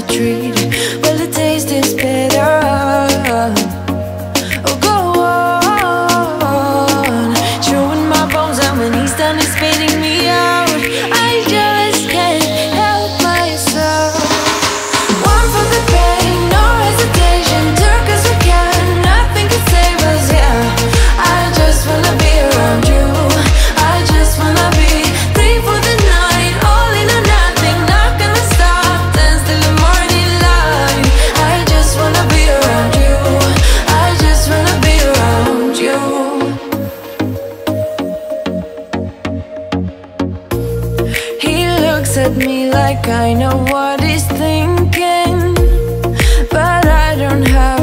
a treat. Well, the taste is better. Oh, go on, chewing my bones out when he's done, he's spitting me out. I just can't help myself. One for the pain, no hesitation, took us again, nothing can save us, yeah. I just wanna be around you. I just wanna be three for the night, all in or nothing, not gonna stop, dance till the morning light. I just wanna be around you. I just wanna be around you. He looks at me like I know what he's thinking, but I don't have